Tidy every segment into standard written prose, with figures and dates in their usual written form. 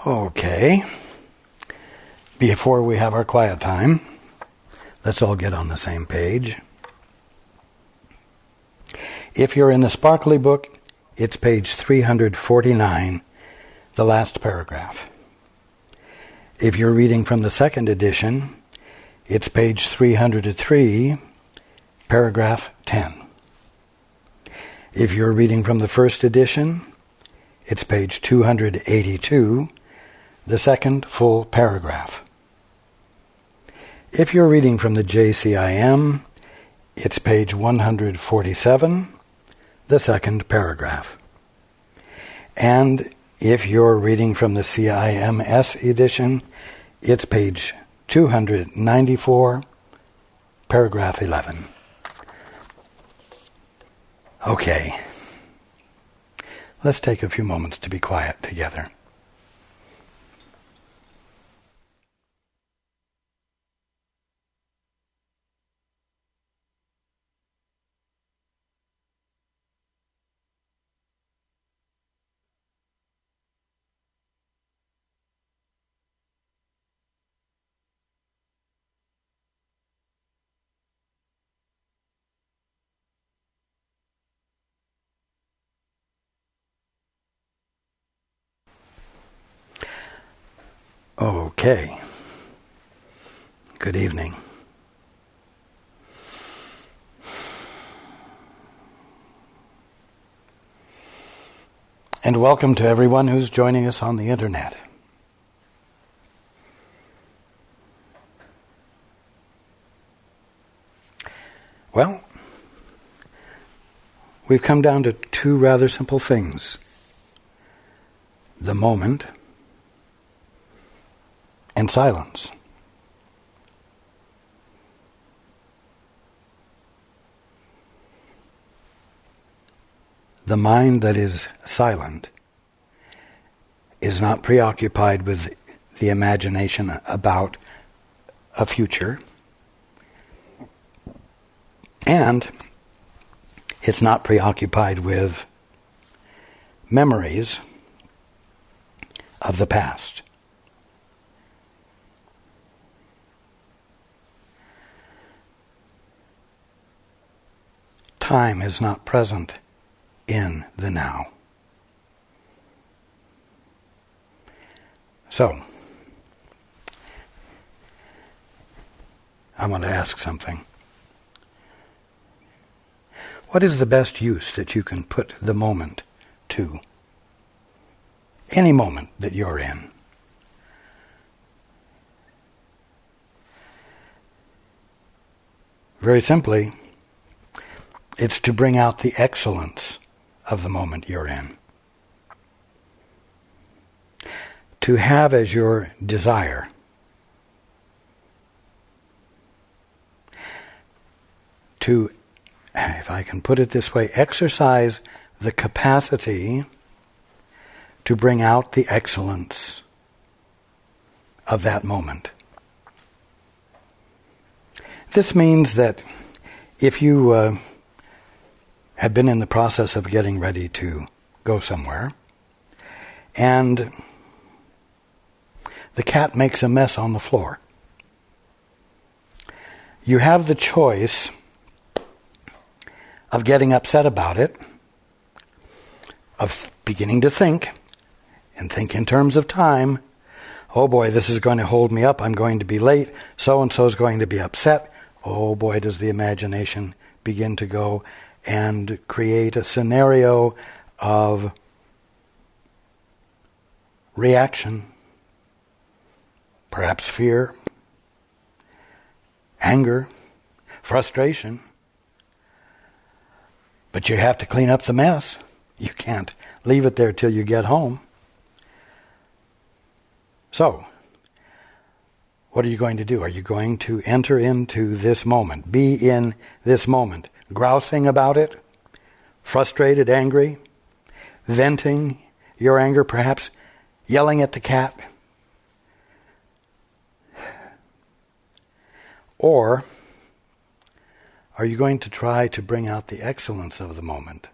Okay. Before we have our quiet time, let's all get on the same page. If you're in the Sparkly book, it's page 349, the last paragraph. If you're reading from the second edition, it's page 303, paragraph 10. If you're reading from the first edition, it's page 282, the second full paragraph. If you're reading from the JCIM, it's page 147, the second paragraph. And if you're reading from the CIMS edition, it's page 294, paragraph 11. Okay. Let's take a few moments to be quiet together. Okay. Good evening. And welcome to everyone who's joining us on the internet. Well, we've come down to two rather simple things. The moment and silence. The mind that is silent is not preoccupied with the imagination about a future, and it's not preoccupied with memories of the past. Time is not present in the now. So, I want to ask something. What is the best use that you can put the moment to? Any moment that you're in. Very simply, it's to bring out the excellence of the moment you're in. To have as your desire to, if I can put it this way, exercise the capacity to bring out the excellence of that moment. This means that if you have been in the process of getting ready to go somewhere, and the cat makes a mess on the floor, you have the choice of getting upset about it, of beginning to think, and think in terms of time. Oh boy, this is going to hold me up, I'm going to be late, so-and-so is going to be upset. Oh boy, does the imagination begin to go and create a scenario of reaction, perhaps fear, anger, frustration. But you have to clean up the mess. You can't leave it there till you get home. So, what are you going to do? Are you going to enter into this moment, be in this moment, grousing about it, frustrated, angry, venting your anger, perhaps yelling at the cat? Or are you going to try to bring out the excellence of the moment?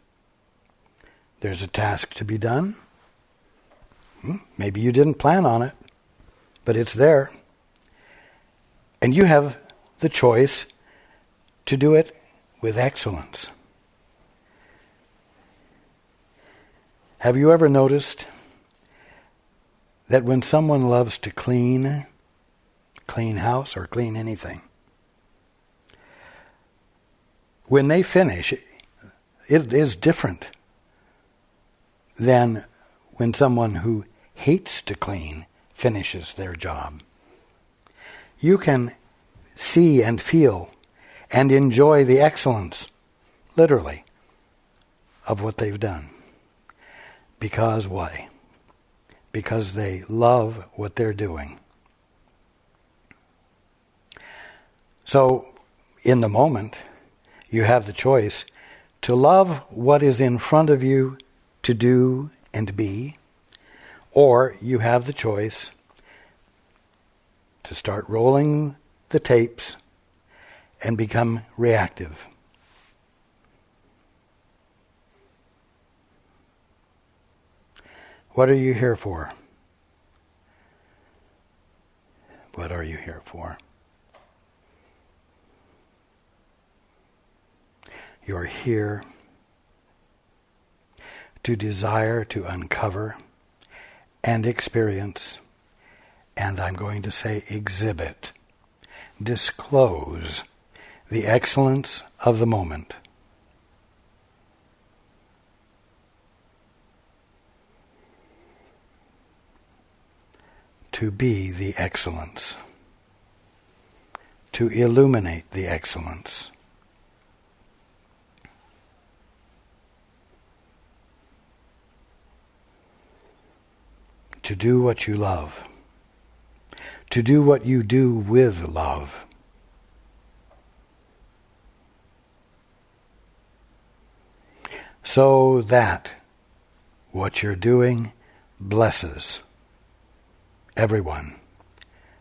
There's a task to be done. Maybe you didn't plan on it, but it's there. And you have the choice to do it with excellence. Have you ever noticed that when someone loves to clean house or clean anything, when they finish, it is different than when someone who hates to clean finishes their job. You can see and feel and enjoy the excellence, literally, of what they've done. Because why? Because they love what they're doing. So, in the moment, you have the choice to love what is in front of you to do and be, or you have the choice to start rolling the tapes and become reactive. What are you here for? What are you here for? You're here to desire to uncover and experience, and I'm going to say exhibit, disclose the excellence of the moment. To be the excellence, to illuminate the excellence. To do what you love, to do what you do with love. So that what you're doing blesses everyone,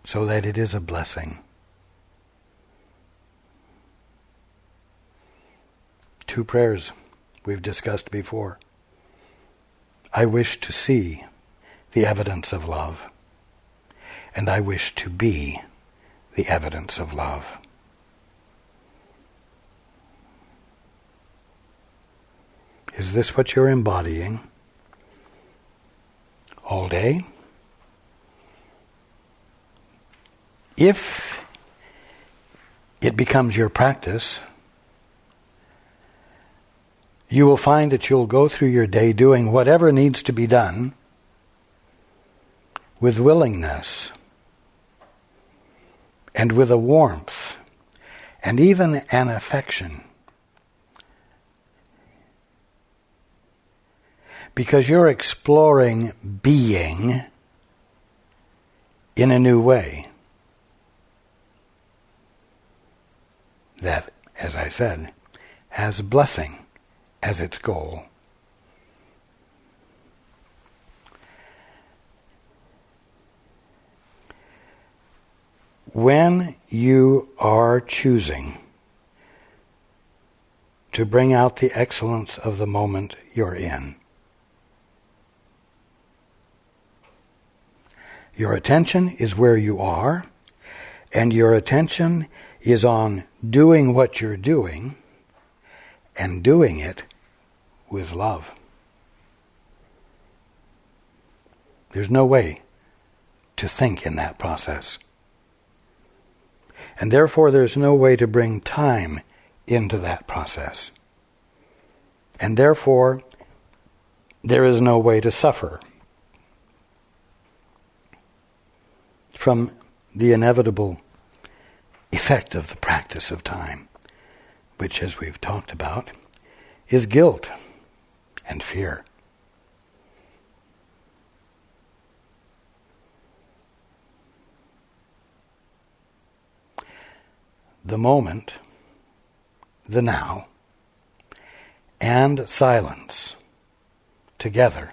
so that it is a blessing. Two prayers we've discussed before. I wish to see the evidence of love, and I wish to be the evidence of love. Is this what you're embodying all day? If it becomes your practice, you will find that you'll go through your day doing whatever needs to be done with willingness and with a warmth and even an affection. Because you're exploring being in a new way. That, as I said, has blessing as its goal. When you are choosing to bring out the excellence of the moment you're in, your attention is where you are, and your attention is on doing what you're doing, and doing it with love. There's no way to think in that process. And therefore there's no way to bring time into that process. And therefore there is no way to suffer from the inevitable effect of the practice of time, which, as we've talked about, is guilt and fear. The moment, the now, and silence together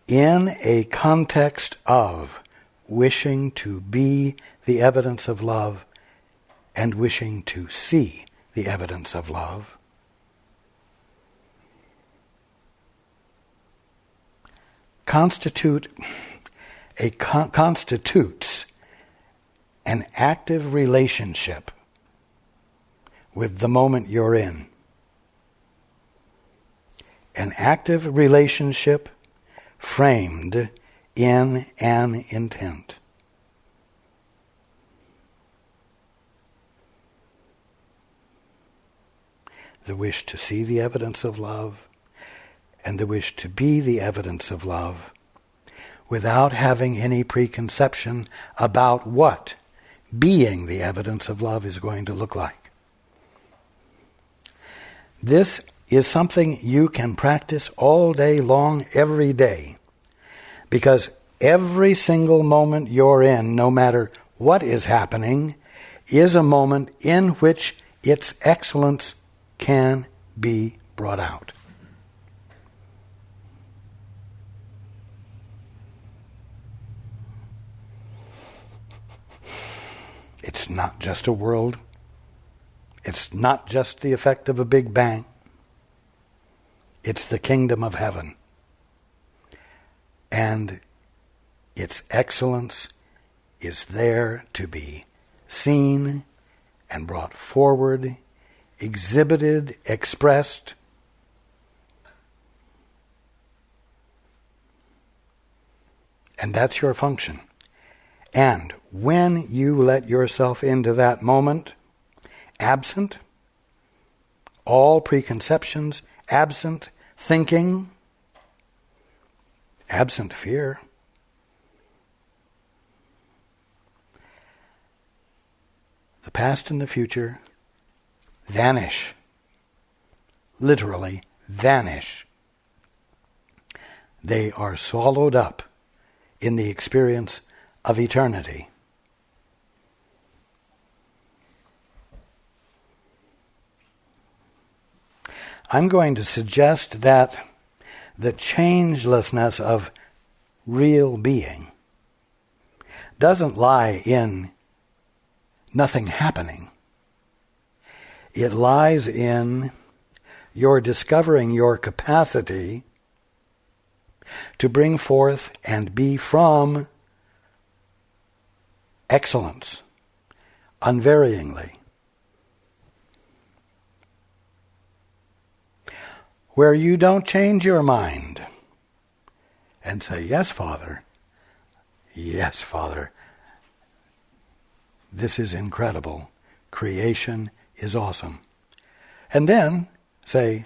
in a context of wishing to be the evidence of love and wishing to see the evidence of love constitutes an active relationship with the moment you're in. An active relationship framed in an intent. The wish to see the evidence of love and the wish to be the evidence of love without having any preconception about what being the evidence of love is going to look like. This is something you can practice all day long, every day, because every single moment you're in, no matter what is happening, is a moment in which its excellence can be brought out. It's not just a world. It's not just the effect of a Big Bang. It's the kingdom of heaven. And its excellence is there to be seen and brought forward, exhibited, expressed. And that's your function. And when you let yourself into that moment, absent all preconceptions, absent thinking, absent fear, the past and the future vanish. Literally vanish. They are swallowed up in the experience of eternity. I'm going to suggest that the changelessness of real being doesn't lie in nothing happening. It lies in your discovering your capacity to bring forth and be from excellence, unvaryingly. Where you don't change your mind and say, yes, Father, this is incredible. Creation is awesome. And then say,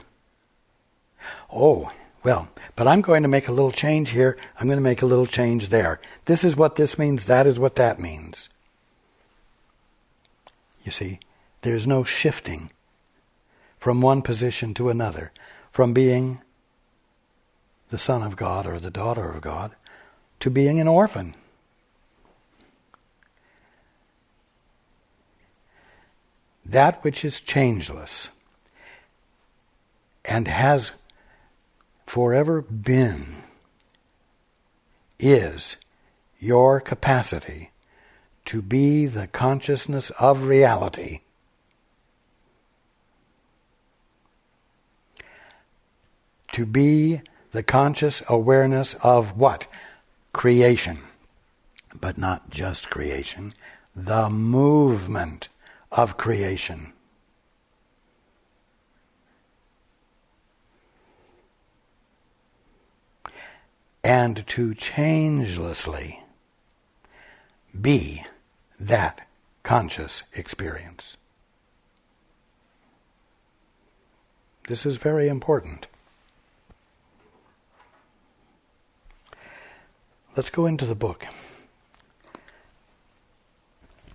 oh, well, but I'm going to make a little change here. I'm going to make a little change there. This is what this means. That is what that means. You see, there's no shifting from one position to another, from being the son of God or the daughter of God to being an orphan. That which is changeless and has forever been is your capacity to be the consciousness of reality. To be the conscious awareness of what? Creation. But not just creation. The movement of creation. And to changelessly be that conscious experience. This is very important. Let's go into the book.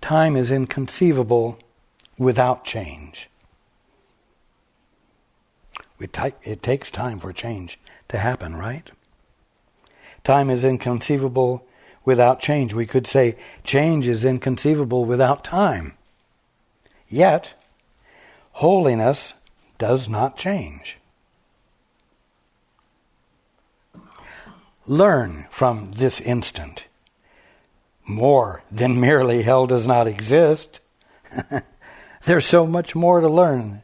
Time is inconceivable without change. It takes time for change to happen, right? Time is inconceivable without change. We could say change is inconceivable without time. Yet, holiness does not change. Learn from this instant more than merely hell does not exist. There's so much more to learn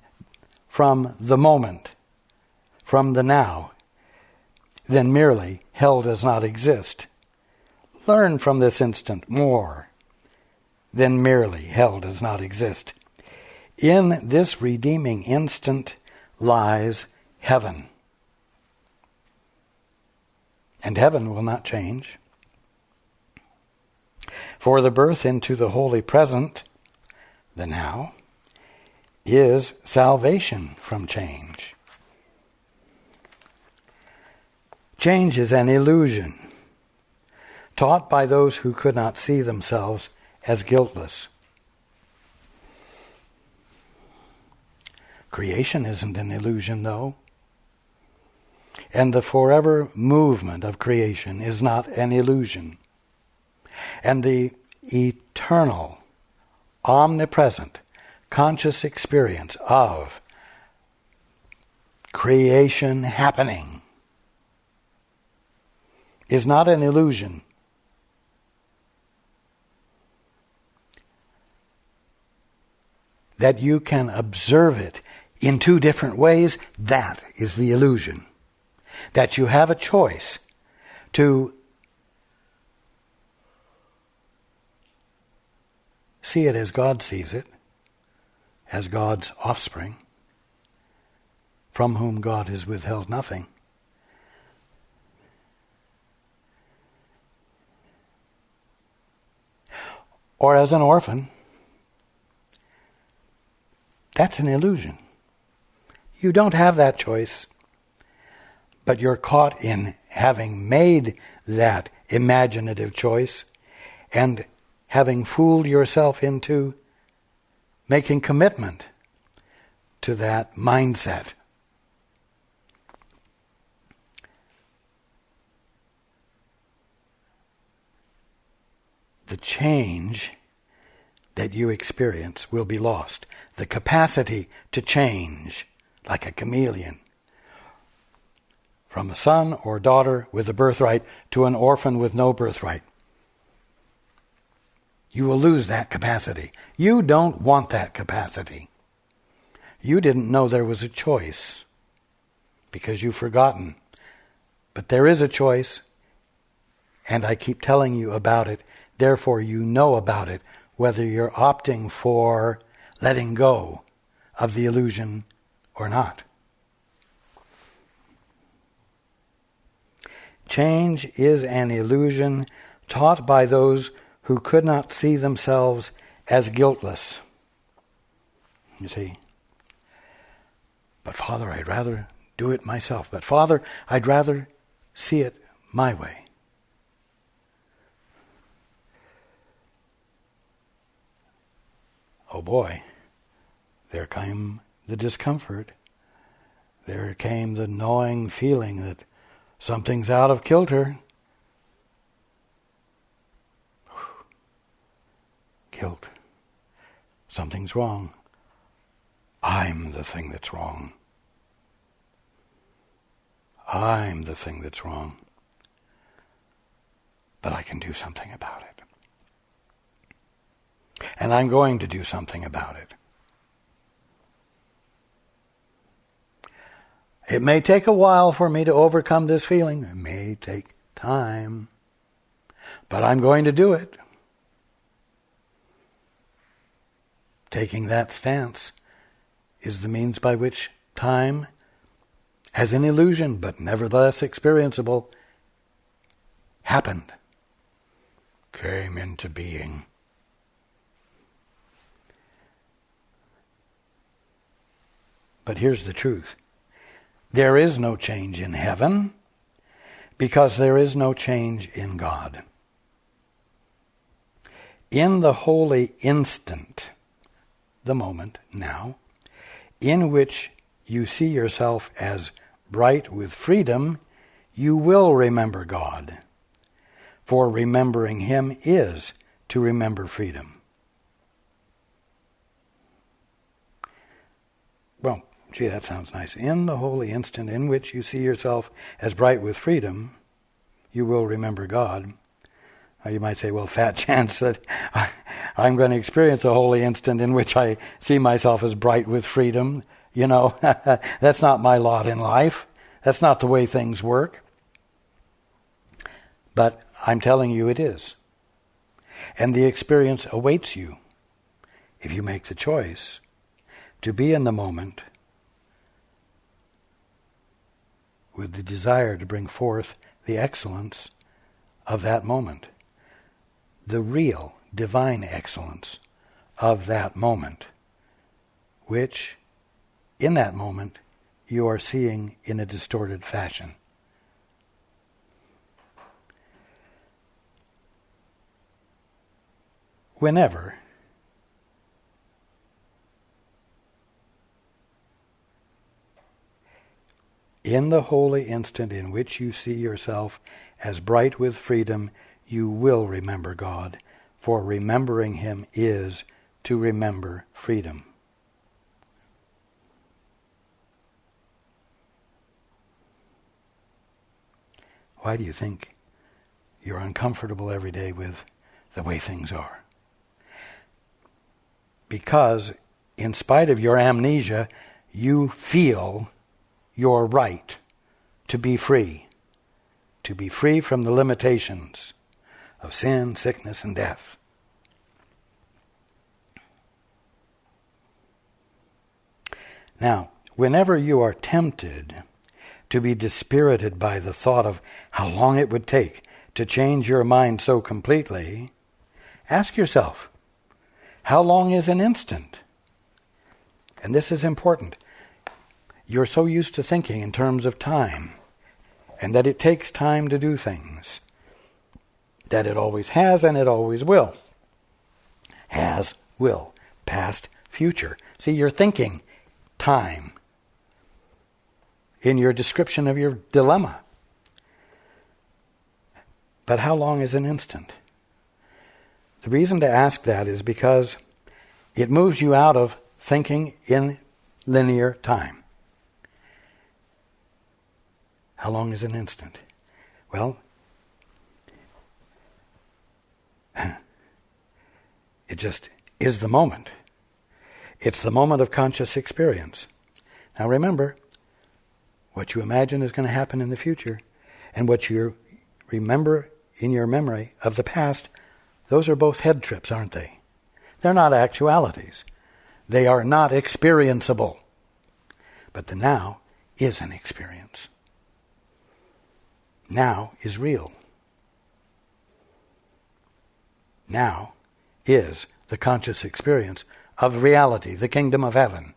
from the moment, from the now, than merely hell does not exist. Learn from this instant more than merely hell does not exist. In this redeeming instant lies heaven. And heaven will not change. For the birth into the holy present, the now, is salvation from change. Change is an illusion taught by those who could not see themselves as guiltless. Creation isn't an illusion, though. And the forever movement of creation is not an illusion. And the eternal, omnipresent, conscious experience of creation happening is not an illusion. That you can observe it in two different ways, that is the illusion. That you have a choice to see it as God sees it, as God's offspring, from whom God has withheld nothing. Or as an orphan. That's an illusion. You don't have that choice, but you're caught in having made that imaginative choice and having fooled yourself into making commitment to that mindset. The change that you experience will be lost. The capacity to change, like a chameleon, from a son or daughter with a birthright to an orphan with no birthright. You will lose that capacity. You don't want that capacity. You didn't know there was a choice because you've forgotten. But there is a choice, and I keep telling you about it. Therefore, you know about it, whether you're opting for letting go of the illusion or not. Change is an illusion taught by those who could not see themselves as guiltless. You see? But Father, I'd rather do it myself. But Father, I'd rather see it my way. Oh boy, there came the discomfort. There came the gnawing feeling that something's out of kilter. Guilt. Something's wrong. I'm the thing that's wrong. I'm the thing that's wrong. But I can do something about it. And I'm going to do something about it. It may take a while for me to overcome this feeling. It may take time. But I'm going to do it. Taking that stance is the means by which time, as an illusion, but nevertheless experienceable, happened, came into being. But here's the truth. There is no change in heaven because there is no change in God. In the holy instant, the moment now, in which you see yourself as bright with freedom, you will remember God. For remembering Him is to remember freedom. Well, gee, that sounds nice. In the holy instant in which you see yourself as bright with freedom, you will remember God. You might say, well, fat chance that I'm going to experience a holy instant in which I see myself as bright with freedom. You know, that's not my lot in life. That's not the way things work. But I'm telling you it is. And the experience awaits you if you make the choice to be in the moment with the desire to bring forth the excellence of that moment, the real divine excellence of that moment, which in that moment you are seeing in a distorted fashion. Whenever in the holy instant in which you see yourself as bright with freedom, you will remember God, for remembering Him is to remember freedom. Why do you think you're uncomfortable every day with the way things are? Because, in spite of your amnesia, you feel your right to be free from the limitations of sin, sickness, and death. Now, whenever you are tempted to be dispirited by the thought of how long it would take to change your mind so completely, ask yourself, how long is an instant? And this is important. You're so used to thinking in terms of time, and that it takes time to do things, that it always has and it always will. Has, will, past, future. See, you're thinking time in your description of your dilemma. But how long is an instant? The reason to ask that is because it moves you out of thinking in linear time. How long is an instant? Well, it just is the moment. It's the moment of conscious experience. Now remember, what you imagine is going to happen in the future, and what you remember in your memory of the past, those are both head trips, aren't they? They're not actualities. They are not experienceable. But the now is an experience. Now is real. Now is the conscious experience of reality, the kingdom of heaven.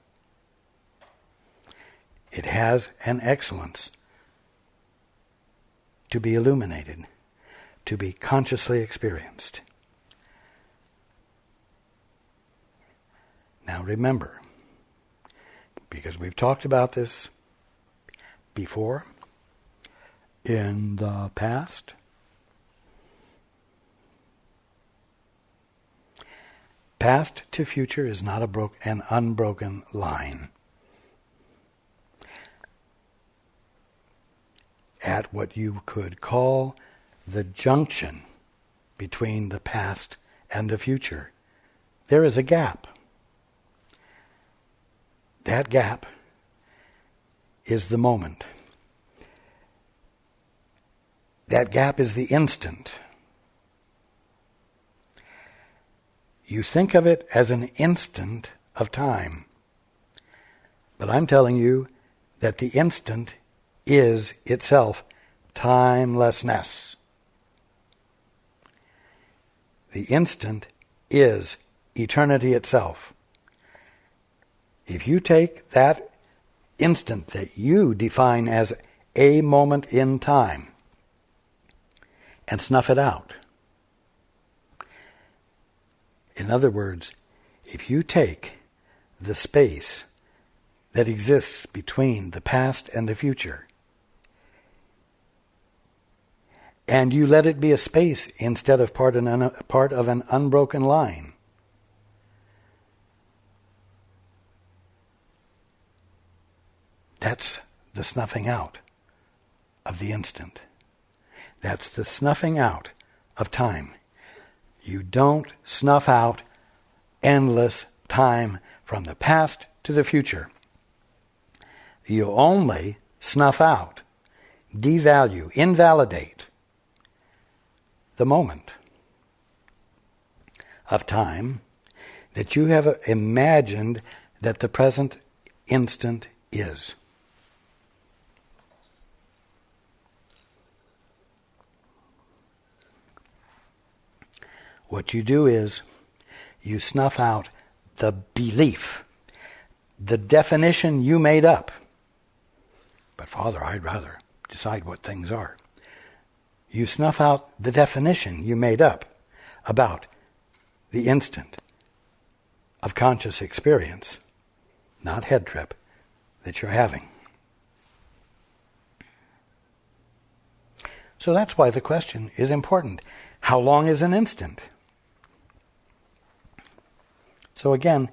It has an excellence to be illuminated, to be consciously experienced. Now remember, because we've talked about this before, in the past, past to future is not an unbroken line. At what you could call the junction between the past and the future, there is a gap. That gap is the moment. That gap is the instant. You think of it as an instant of time. But I'm telling you that the instant is itself timelessness. The instant is eternity itself. If you take that instant that you define as a moment in time and snuff it out, in other words, if you take the space that exists between the past and the future and you let it be a space instead of part of an unbroken line, that's the snuffing out of the instant. That's the snuffing out of time. You don't snuff out endless time from the past to the future. You only snuff out, devalue, invalidate the moment of time that you have imagined that the present instant is. What you do is you snuff out the belief, the definition you made up. But Father, I'd rather decide what things are. You snuff out the definition you made up about the instant of conscious experience, not head trip, that you're having. So that's why the question is important. How long is an instant? So again,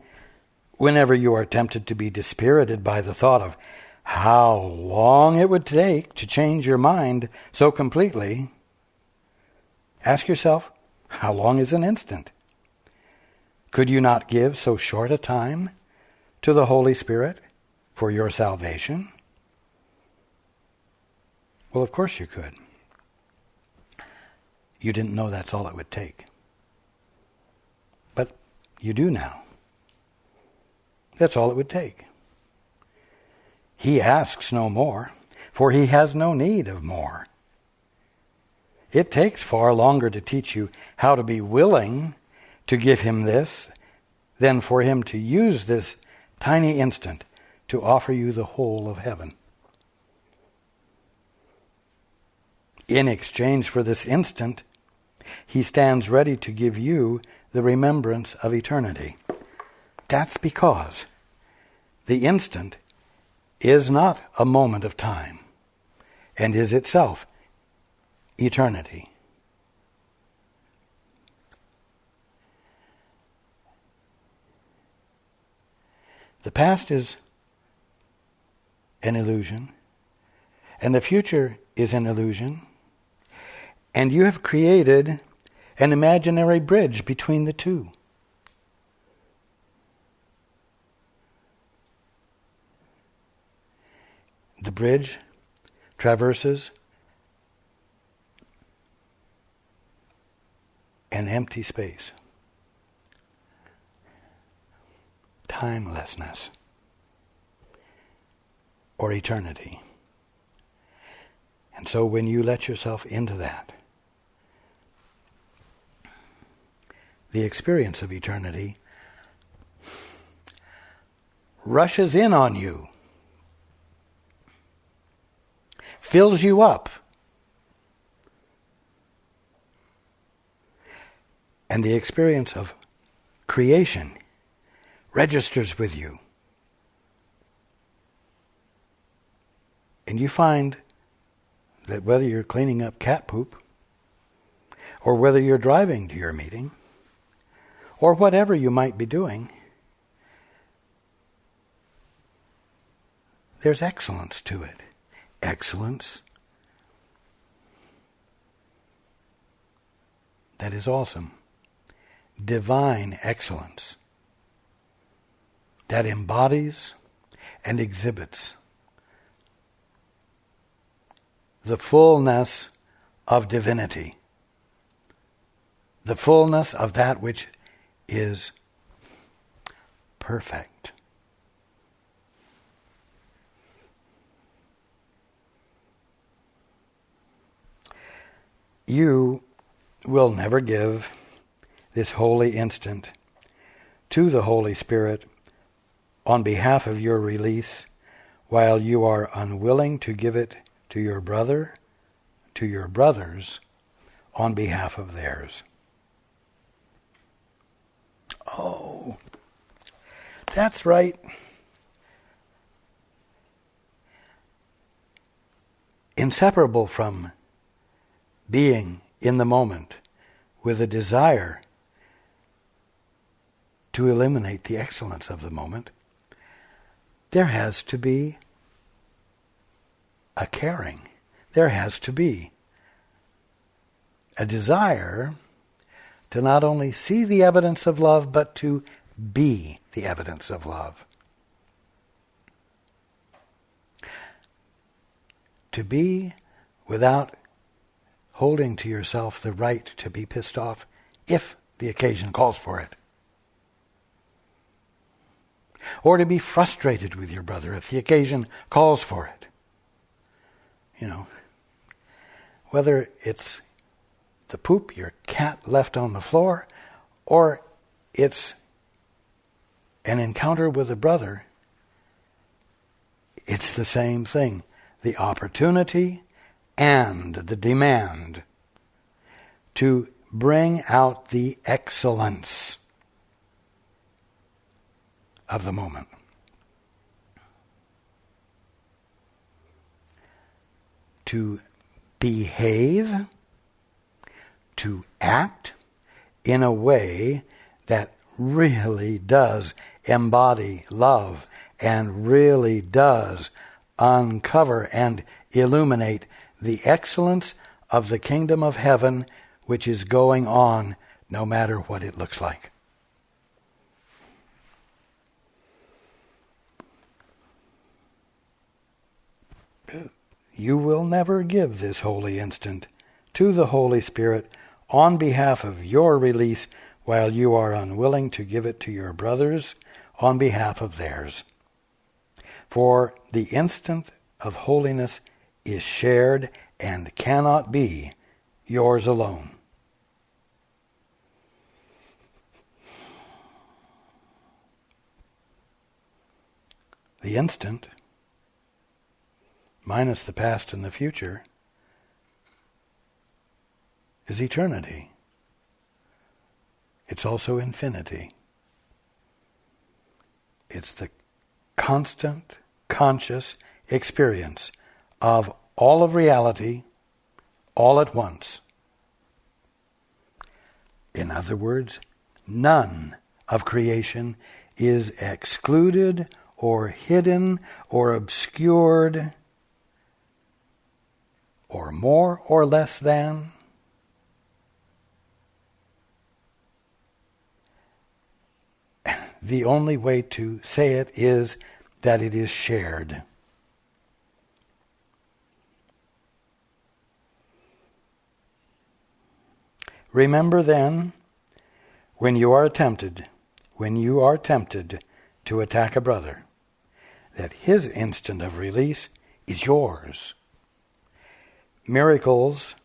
whenever you are tempted to be dispirited by the thought of how long it would take to change your mind so completely, ask yourself, how long is an instant? Could you not give so short a time to the Holy Spirit for your salvation? Well, of course you could. You didn't know that's all it would take. But you do now. That's all it would take. He asks no more, for he has no need of more. It takes far longer to teach you how to be willing to give him this than for him to use this tiny instant to offer you the whole of heaven. In exchange for this instant, he stands ready to give you the remembrance of eternity. That's because the instant is not a moment of time and is itself eternity. The past is an illusion, and the future is an illusion, and you have created an imaginary bridge between the two. The bridge traverses an empty space. Timelessness or eternity. And so when you let yourself into that, the experience of eternity rushes in on you, fills you up, and the experience of creation registers with you. And you find that whether you're cleaning up cat poop, or whether you're driving to your meeting, or whatever you might be doing, there's excellence to it. Excellence that is awesome. Divine excellence that embodies and exhibits the fullness of divinity, the fullness of that which is perfect. You will never give this holy instant to the Holy Spirit on behalf of your release, while you are unwilling to give it to your brother, to your brothers, on behalf of theirs. Oh, that's right. Inseparable from being in the moment with a desire to eliminate the excellence of the moment, there has to be a caring. There has to be a desire to not only see the evidence of love, but to be the evidence of love. To be without holding to yourself the right to be pissed off if the occasion calls for it. Or to be frustrated with your brother if the occasion calls for it. Whether it's the poop your cat left on the floor, or it's an encounter with a brother, it's the same thing. The opportunity and the demand to bring out the excellence of the moment. To behave, to act in a way that really does embody love and really does uncover and illuminate the excellence of the kingdom of heaven, which is going on no matter what it looks like. You will never give this holy instant to the Holy Spirit on behalf of your release while you are unwilling to give it to your brothers on behalf of theirs. For the instant of holiness is shared and cannot be yours alone. The instant, minus the past and the future, is eternity. It's also infinity. It's the constant, conscious experience of all of reality, all at once. In other words, none of creation is excluded or hidden or obscured or more or less than. The only way to say it is that it is shared. Remember then, when you are tempted to attack a brother, that his instant of release is yours. Miracles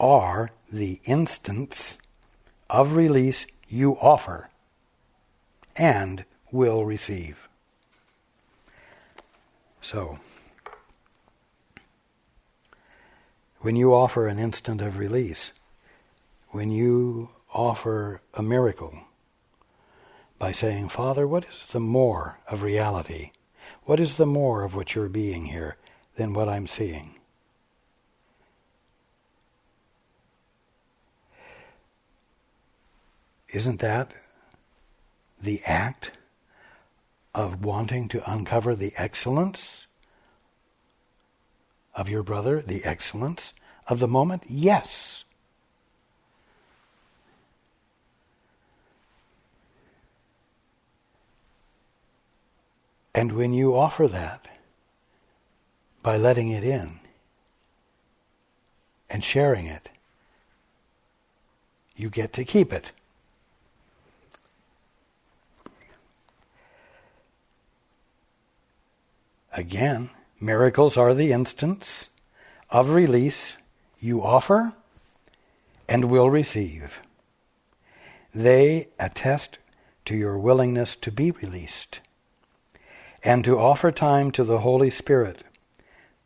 are the instants of release you offer and will receive. So, when you offer an instant of release, when you offer a miracle by saying, Father, what is the more of reality? What is the more of what you're being here than what I'm seeing? Isn't that the act of wanting to uncover the excellence of your brother, the excellence of the moment? Yes. And when you offer that, by letting it in and sharing it, you get to keep it. Again, miracles are the instants of release you offer and will receive. They attest to your willingness to be released and to offer time to the Holy Spirit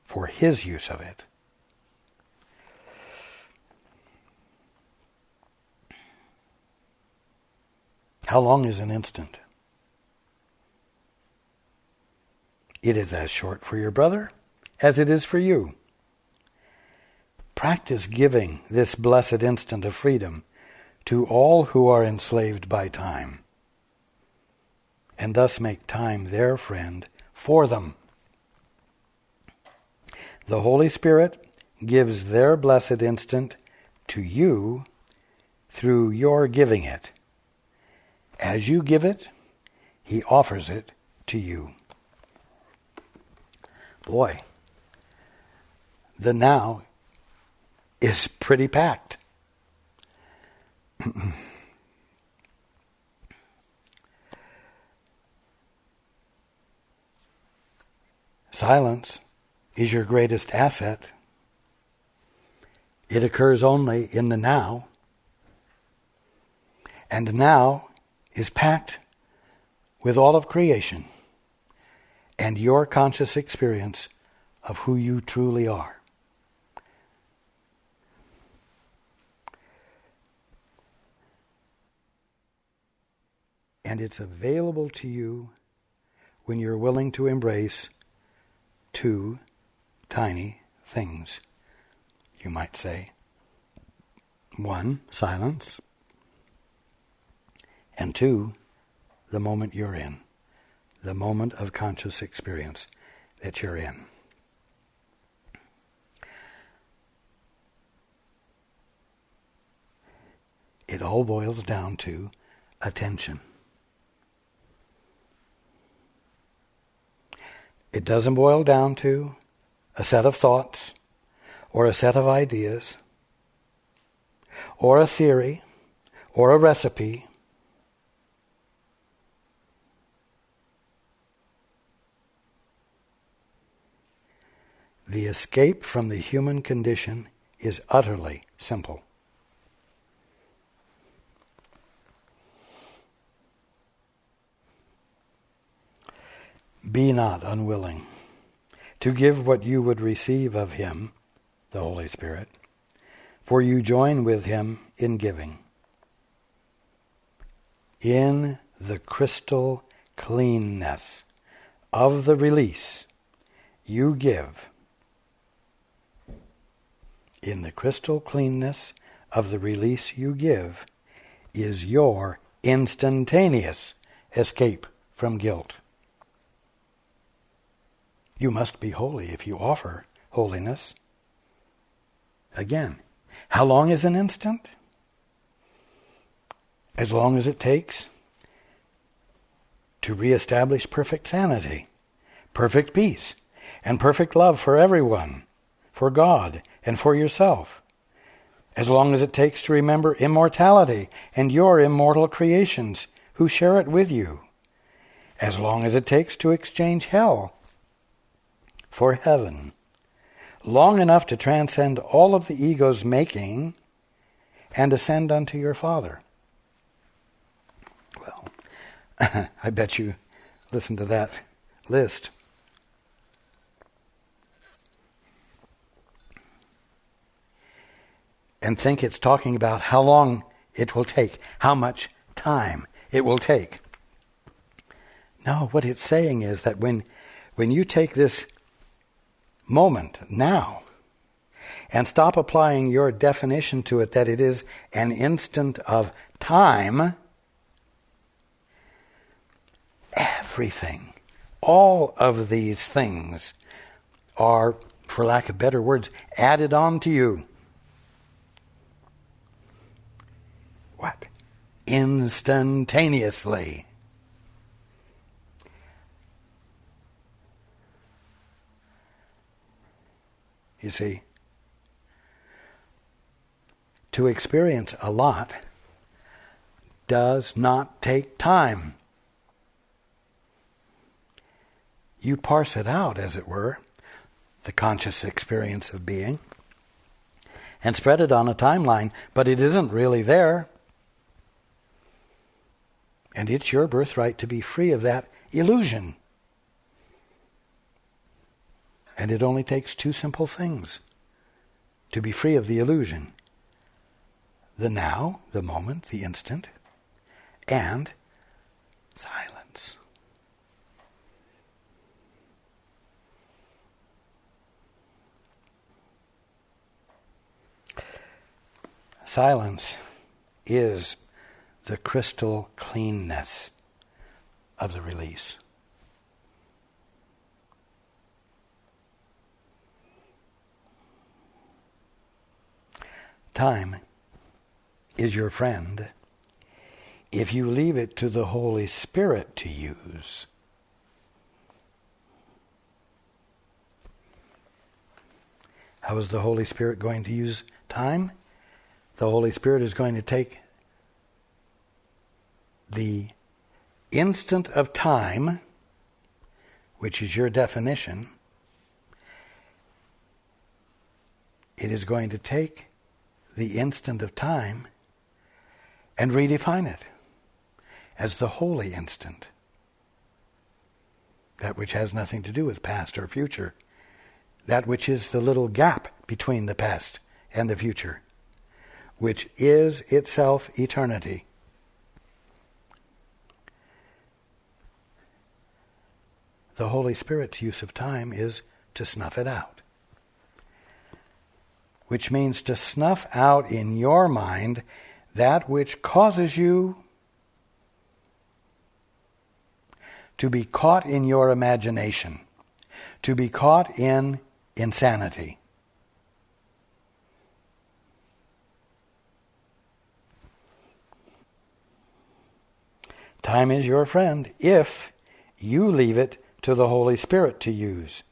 for His use of it. How long is an instant? It is as short for your brother as it is for you. Practice giving this blessed instant of freedom to all who are enslaved by time, and thus make time their friend for them. The Holy Spirit gives their blessed instant to you through your giving it. As you give it, He offers it to you. Boy, the now is pretty packed. Silence is your greatest asset. It occurs only in the now. And now is packed with all of creation and your conscious experience of who you truly are. And it's available to you when you're willing to embrace two tiny things, you might say. One, silence. And two, the moment you're in, the moment of conscious experience that you're in. It all boils down to attention. It doesn't boil down to a set of thoughts or a set of ideas or a theory or a recipe. The escape from the human condition is utterly simple. Be not unwilling to give what you would receive of Him, the Holy Spirit, for you join with Him in giving. In the crystal cleanness of the release you give. In the crystal cleanness of the release you give is your instantaneous escape from guilt. You must be holy if you offer holiness. Again, how long is an instant? As long as it takes to reestablish perfect sanity, perfect peace, and perfect love for everyone, for God, and for yourself. As long as it takes to remember immortality and your immortal creations who share it with you. As long as it takes to exchange hell for heaven, long enough to transcend all of the ego's making and ascend unto your Father. Well, I bet you listen to that list. And think it's talking about how long it will take, how much time it will take. No, what it's saying is that when you take this moment now and stop applying your definition to it that it is an instant of time, everything, all of these things are, for lack of better words, added on to you. What? Instantaneously. You see, to experience a lot does not take time. You parse it out, as it were, the conscious experience of being, and spread it on a timeline, but it isn't really there. And it's your birthright to be free of that illusion. And it only takes two simple things to be free of the illusion. The now, the moment, the instant, and silence. Silence is the crystal cleanness of the release. Time is your friend if you leave it to the Holy Spirit to use. How is the Holy Spirit going to use time, the Holy Spirit is going to take the instant of time, which is your definition. It is going to take the instant of time and redefine it as the holy instant. That which has nothing to do with past or future. That which is the little gap between the past and the future, which is itself eternity. The Holy Spirit's use of time is to snuff it out. Which means to snuff out in your mind that which causes you to be caught in your imagination, to be caught in insanity. Time is your friend if you leave it to the Holy Spirit to use.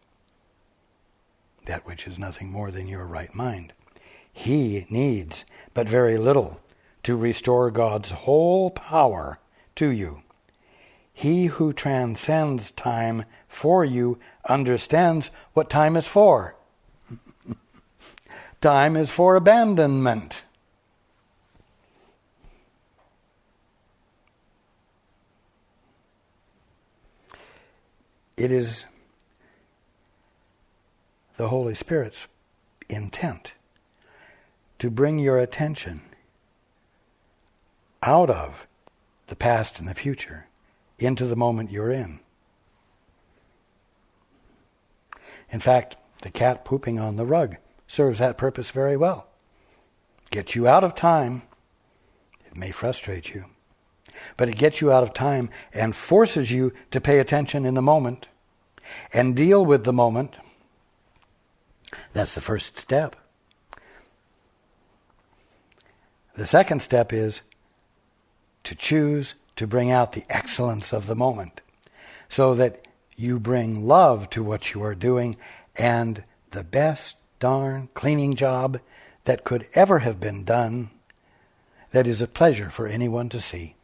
That which is nothing more than your right mind. He needs but very little to restore God's whole power to you. He who transcends time for you understands what time is for. Time is for abandonment. It is the Holy Spirit's intent to bring your attention out of the past and the future into the moment you're in. In fact, the cat pooping on the rug serves that purpose very well. Gets you out of time. It may frustrate you, but it gets you out of time and forces you to pay attention in the moment and deal with the moment. That's the first step. The second step is to choose to bring out the excellence of the moment so that you bring love to what you are doing and the best darn cleaning job that could ever have been done that is a pleasure for anyone to see.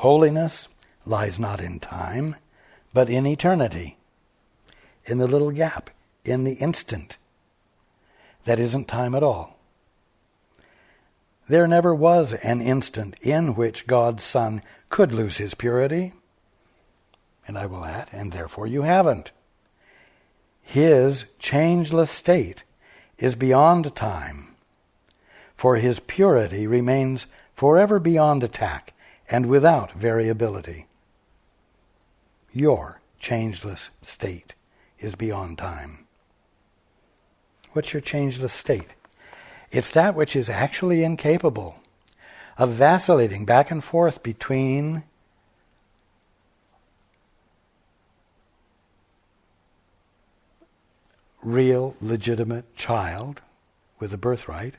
Holiness lies not in time, but in eternity, in the little gap, in the instant that isn't time at all. There never was an instant in which God's Son could lose his purity, and I will add, and therefore you haven't. His changeless state is beyond time, for his purity remains forever beyond attack and without variability. Your changeless state is beyond time. What's your changeless state? It's that which is actually incapable of vacillating back and forth between real, legitimate child with a birthright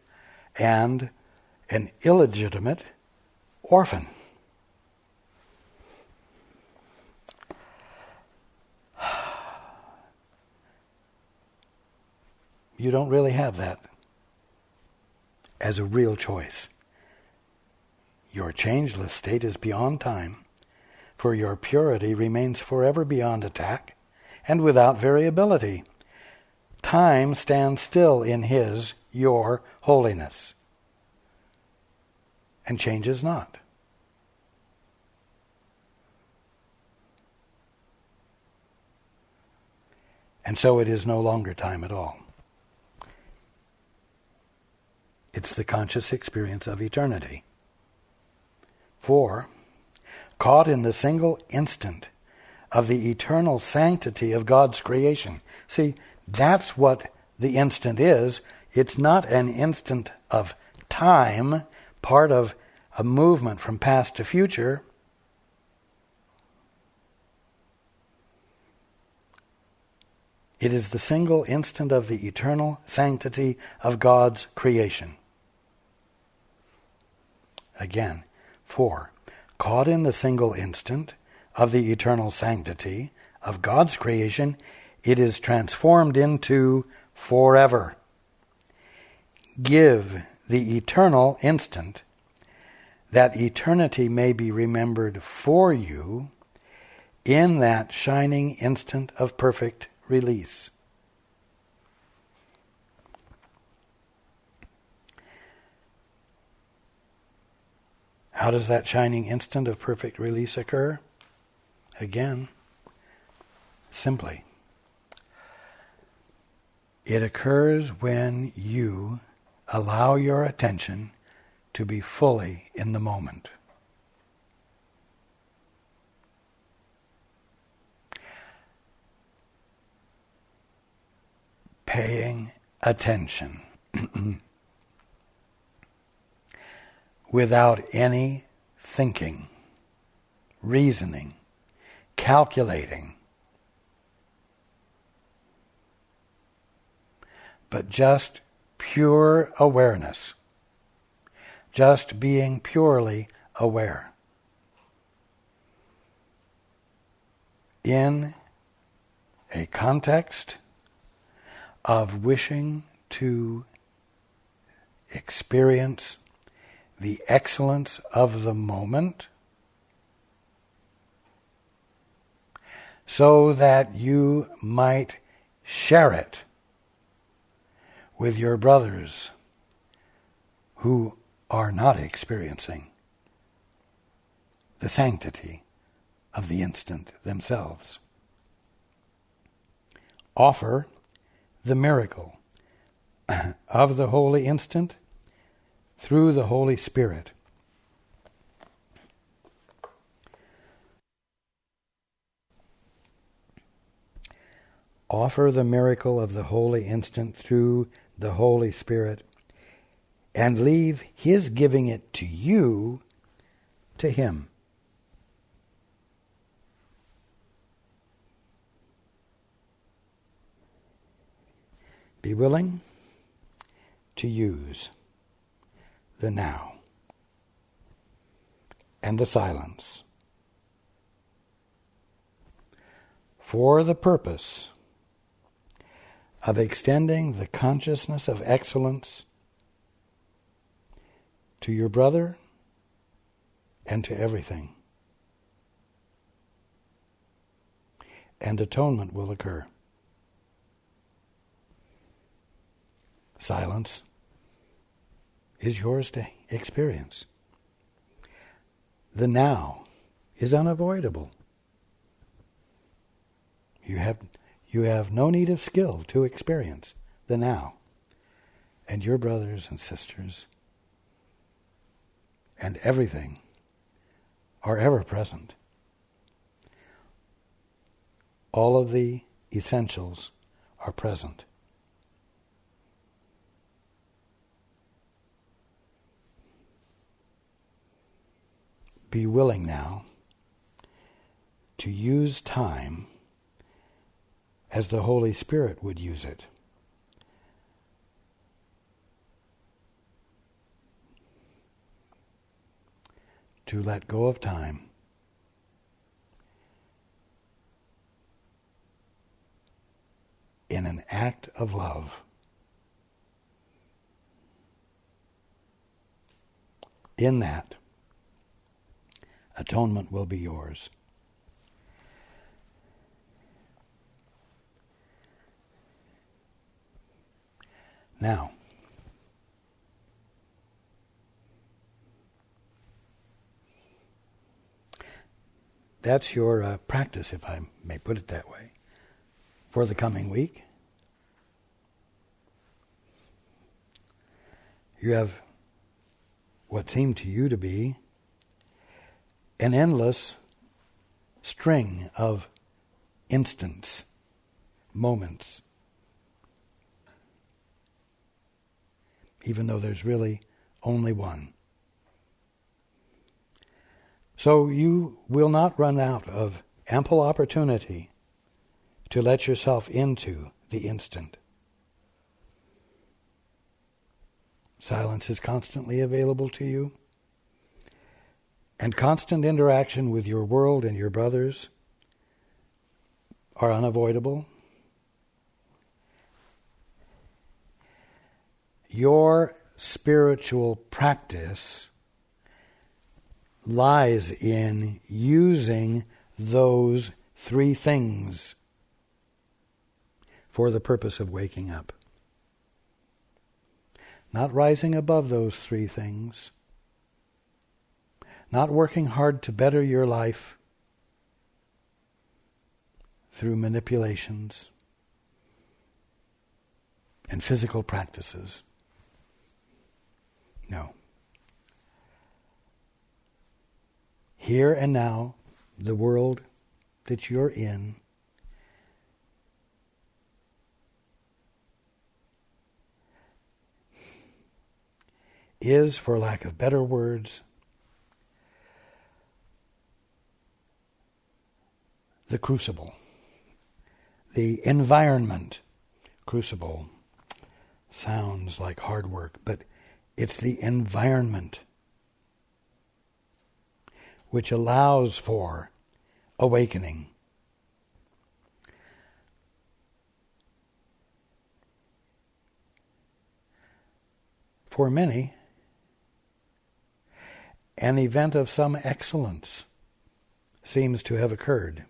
and an illegitimate orphan. You don't really have that as a real choice. Your changeless state is beyond time, for your purity remains forever beyond attack and without variability. Time stands still in his, your holiness, and changes not. And so it is no longer time at all. It's the conscious experience of eternity. For, caught in the single instant of the eternal sanctity of God's creation. See, that's what the instant is. It's not an instant of time, part of a movement from past to future. It is the single instant of the eternal sanctity of God's creation. Again, for, caught in the single instant of the eternal sanctity of God's creation, it is transformed into forever. Give the eternal instant, that eternity may be remembered for you in that shining instant of perfect release. How does that shining instant of perfect release occur? Again, simply. It occurs when you allow your attention to be fully in the moment. Paying attention without any thinking, reasoning, calculating, but just pure awareness, just being purely aware. In a context of wishing to experience the excellence of the moment, so that you might share it with your brothers who are not experiencing the sanctity of the instant themselves. Offer the miracle of the holy instant through the Holy Spirit. Offer the miracle of the holy instant through the Holy Spirit, and leave His giving it to you to Him. Be willing to use the now and the silence for the purpose of extending the consciousness of excellence to your brother and to everything. And atonement will occur. Silence is yours to experience. The now is unavoidable. You have no need of skill to experience the now. And your brothers and sisters and everything are ever present. All of the essentials are present. Be willing now to use time as the Holy Spirit would use it. To let go of time in an act of love. In that, atonement will be yours. Now, that's your practice, if I may put it that way, for the coming week. You have what seemed to you to be an endless string of instants, moments, even though there's really only one. So you will not run out of ample opportunity to let yourself into the instant. Silence is constantly available to you. and constant interaction with your world and your brothers are unavoidable, your spiritual practice lies in using those three things for the purpose of waking up. Not rising above those three things, not working hard to better your life through manipulations and physical practices. No. Here and now, the world that you're in is, for lack of better words, the crucible, the environment. Crucible sounds like hard work, but it's the environment which allows for awakening. For many, an event of some excellence seems to have occurred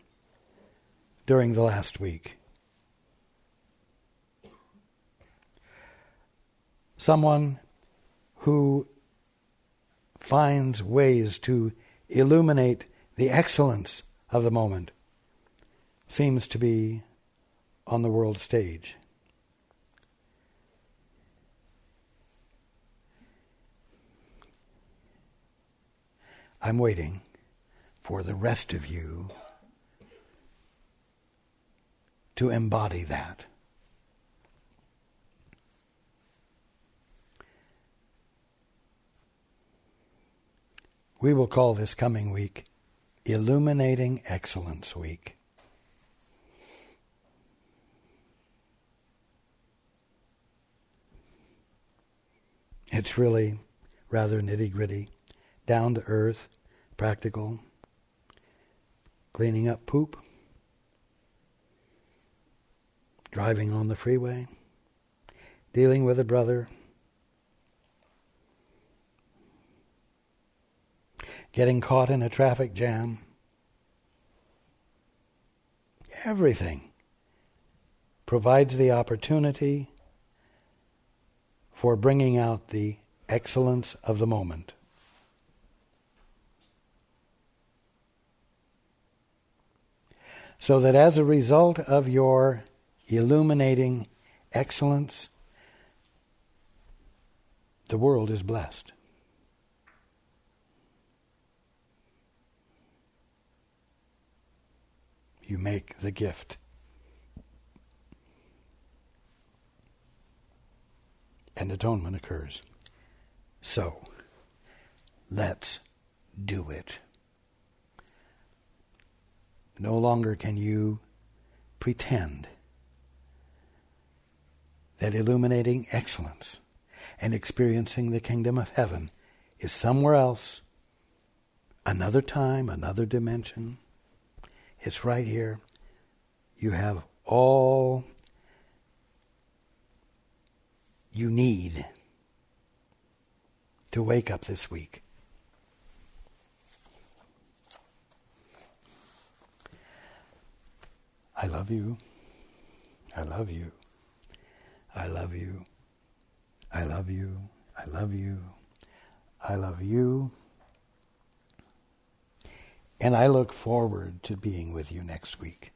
during the last week. Someone who finds ways to illuminate the excellence of the moment seems to be on the world stage. I'm waiting for the rest of you to embody that. We will call this coming week Illuminating Excellence Week. It's really rather nitty-gritty, down to earth, practical, cleaning up poop, driving on the freeway, dealing with a brother, getting caught in a traffic jam. Everything provides the opportunity for bringing out the excellence of the moment. So that as a result of your illuminating excellence, the world is blessed. You make the gift. And atonement occurs. So, let's do it. No longer can you pretend that illuminating excellence and experiencing the kingdom of heaven is somewhere else, another time, another dimension. It's right here. You have all you need to wake up this week. I love you. I love you. I love you. I love you. I love you. I love you. And I look forward to being with you next week.